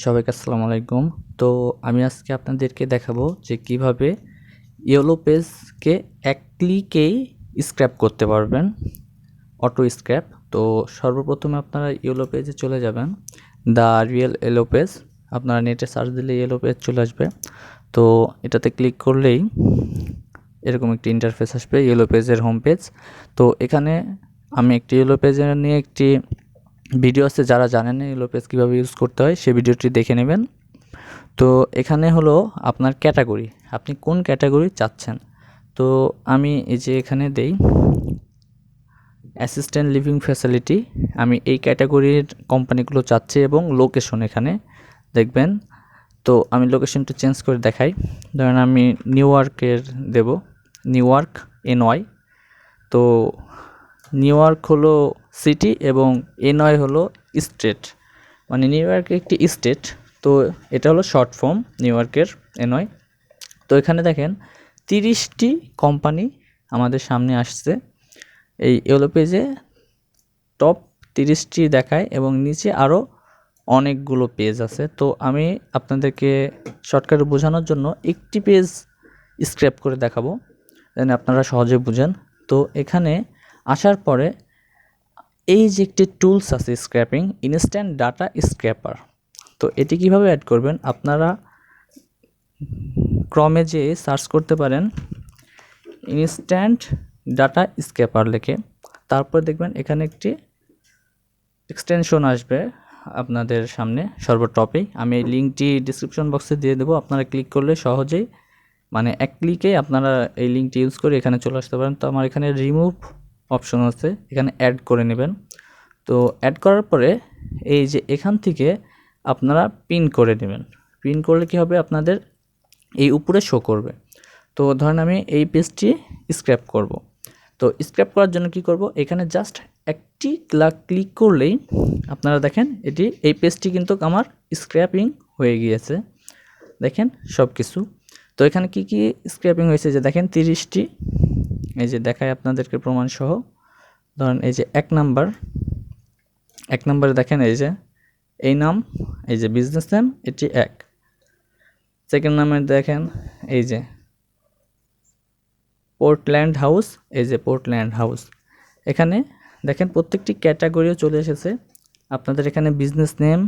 সবাইকে আসসালামু আলাইকুম। তো আমি আজকে আপনাদেরকে দেখাবো যে কিভাবে ইয়েলো পেজকে এক ক্লিকেই স্ক্র্যাপ করতে পারবেন, অটো স্ক্র্যাপ। তো সর্বপ্রথমে আপনারা ইয়েলো পেজে চলে যাবেন, দ্য রিয়েল ইয়েলো পেজ। আপনারা নেটে সার্চ দিলে ইয়েলো পেজ চলে আসবে। তো এটাতে ক্লিক করলেই এরকম একটি ইন্টারফেস আসবে, ইয়েলো পেজের হোম পেজ। তো এখানে আমি একটি ইয়েলো পেজের নিয়ে একটি ভিডিও আছে, যারা জানেন না ইয়েলো পেজ কীভাবে ইউজ করতে হয় সেই ভিডিওটি দেখে নেবেন। তো এখানে হলো আপনার ক্যাটাগরি, আপনি কোন ক্যাটাগরি চাচ্ছেন। তো আমি এই যে এখানে দেই অ্যাসিস্ট্যান্ট লিভিং ফ্যাসিলিটি, আমি এই ক্যাটাগরির কোম্পানিগুলো চাচ্ছি এবং লোকেশন এখানে দেখবেন। তো আমি লোকেশনটা চেঞ্জ করে দেখাই, ধরেন আমি নিউ ইয়র্কের দেব, নিউ ইয়র্ক NY। তো নিউ ইয়র্ক হলো সিটি এবং NY হলো স্টেট, মানে নিউ ইয়র্ক একটি স্টেট। তো এটা হলো শর্ট ফর্ম নিউ ইয়র্কের NY। তো এখানে দেখেন 30টি কোম্পানি আমাদের সামনে আসছে এই ইয়েলো পেজে, টপ 30টি দেখায় এবং নিচে আরও অনেকগুলো পেজ আছে। তো আমি আপনাদেরকে শর্টকাটে বোঝানোর জন্য একটি পেজ স্ক্র্যাপ করে দেখাবো যেন আপনারা সহজে বুঝেন। তো এখানে আসার পরে এই যে একটি টুলস আছে স্ক্র্যাপিং, ইনস্ট্যান্ট ডাটা স্ক্র্যাপার। তো এটি কিভাবে অ্যাড করবেন, আপনারা ক্রমে যে সার্চ করতে পারেন ইনস্ট্যান্ট ডাটা স্ক্র্যাপার লিখে, তারপর দেখবেন এখানে একটি এক্সটেনশন আসবে আপনাদের সামনে সর্বটপেই। আমি এই লিঙ্কটি ডিসক্রিপশন বক্সে দিয়ে দেবো, আপনারা ক্লিক করলে সহজেই, মানে এক ক্লিকে আপনারা এই লিঙ্কটি ইউজ করে এখানে চলে আসতে পারেন। তো আমার এখানে রিমুভ অপশন আছে, এখানে অ্যাড করে নেবেন। তো অ্যাড করার পরে এই যে এখান থেকে আপনারা পিন করে নেবেন। পিন করলে কি হবে, আপনাদের এই উপরে শো করবে। তো ধরেন আমি এই পেজটি স্ক্র্যাপ করব। তো স্ক্র্যাপ করার জন্য কি করব, এখানে জাস্ট একটি ক্লিক করলেই আপনারা দেখেন এই পেজটি কিন্তু আমার স্ক্র্যাপিং হয়ে গিয়েছে। দেখেন সব কিছু। তো এখানে কি কি স্ক্র্যাপিং হয়েছে, যে দেখেন 30টি, এই যে দেখায় আপনাদেরকে প্রমাণ সহ। ধরেন এই যে এক নাম্বারে দেখেন এই যে এই নাম, এই যে বিজনেস নেম, এটি এক। সেকেন্ড নামে দেখেন এই যে পোর্টল্যান্ড হাউস, এই যে পোর্টল্যান্ড হাউস। এখানে দেখেন প্রত্যেকটি ক্যাটাগরিও চলে এসেছে আপনাদের। এখানে বিজনেস নেম,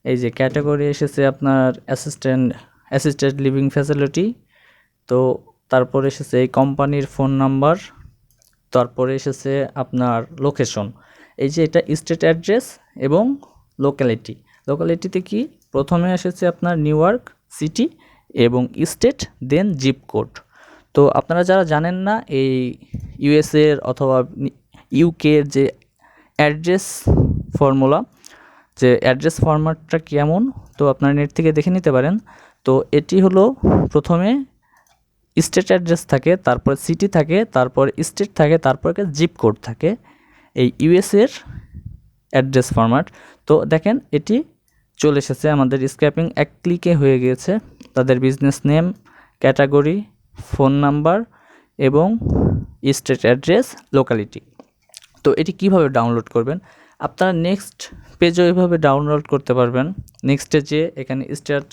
এই যে ক্যাটাগরি এসেছে আপনার অ্যাসিস্ট্যান্ট লিভিং ফ্যাসিলিটি। তো তারপরে এসেছে এই কোম্পানির ফোন নাম্বার, তারপরে এসেছে আপনার লোকেশন, এই যে এটা স্টেট অ্যাড্রেস এবং লোকালিটিতে কি প্রথমে এসেছে আপনার নিউ ইয়র্ক সিটি এবং স্টেট, দেন জিপ কোড। তো আপনারা যারা জানেন না এই ইউএসএর অথবা ইউকের যে অ্যাড্রেস ফর্মুলা, যে অ্যাড্রেস ফরম্যাটটা কেমন, তো আপনারা নেট থেকে দেখে নিতে পারেন। তো এটি হলো প্রথমে স্টেট অ্যাড্রেস থাকে, তারপর সিটি থাকে, তারপর স্টেট থাকে, তারপর জিপ কোড থাকে, এই ইউএসএর অ্যাড্রেস ফরম্যাট। তো দেখেন এটি চলে এসেছে আমাদের, স্ক্র্যাপিং এক ক্লিকে হয়ে গিয়েছে। তাদের business name, category, phone number এবং স্টেট অ্যাড্রেস, লোকালিটি। তো এটি কিভাবে ডাউনলোড করবেন, আপনারা নেক্সট পেজও এভাবে ডাউনলোড করতে পারবেন। নেক্সটে যে এখানে স্টার্ট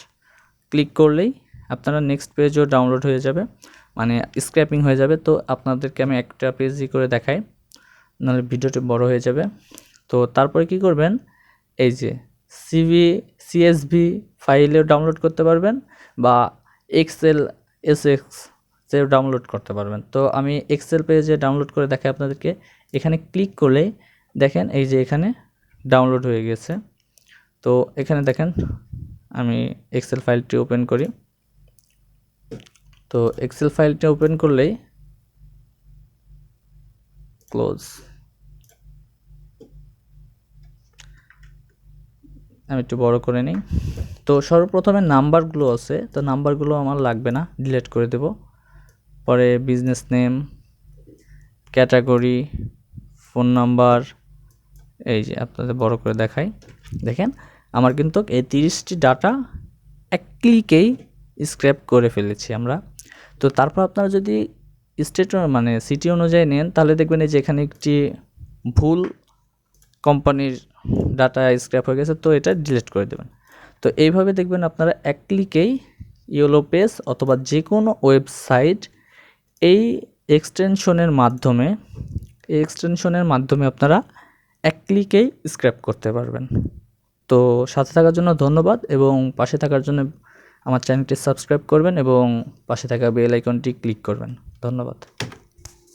ক্লিক করলেই আপনারা নেক্সট পেজও ডাউনলোড হয়ে যাবে, মানে স্ক্র্যাপিং হয়ে যাবে। তো আপনাদেরকে আমি একটা পেজই করে দেখাই, নাহলে ভিডিওটি বড় হয়ে যাবে। তো তারপরে কি করবেন, এই যে CSV ফাইলেও ডাউনলোড করতে পারবেন বা এক্সেল SX যে ডাউনলোড করতে পারবেন। তো আমি এক্সেল পেজে ডাউনলোড করে দেখাই আপনাদেরকে। এখানে ক্লিক করলে দেখেন এই যে এখানে ডাউনলোড হয়ে গেছে। তো এখানে দেখেন আমি এক্সেল ফাইলটি ওপেন করি। তো এক্সেল ফাইলটি ওপেন করলেই ক্লোজ, আমি একটু বড় করে নিই। তো সর্বপ্রথমে নাম্বারগুলো আছে, তো নাম্বারগুলো আমার লাগবে না, ডিলিট করে দেব। পরে business name, category, phone number, এই যে আপনাদের বড় করে দেখাই, দেখেন আমার কিন্তু এই 30টি ডাটা এক ক্লিকেই স্ক্র্যাপ করে ফেলেছি আমরা। তো তারপর আপনারা যদি স্টেট মানে সিটি অনুযায়ী নেন, তাহলে দেখবেন এই যে এখানে একটি ভুল কোম্পানির ডাটা স্ক্র্যাপ হয়ে গেছে, তো এটা ডিলিট করে দেবেন। তো এইভাবে দেখবেন আপনারা এক ক্লিকেই ইয়েলো পেজ অথবা যে কোনো ওয়েবসাইট এই এক্সটেনশনের মাধ্যমে আপনারা এক ক্লিকেই স্ক্র্যাপ করতে পারবেন। তো সাথে থাকার জন্য ধন্যবাদ এবং পাশে থাকার জন্য আমার চ্যানেলটি সাবস্ক্রাইব করবেন এবং পাশে থাকা বেল আইকনটি ক্লিক করবেন। ধন্যবাদ।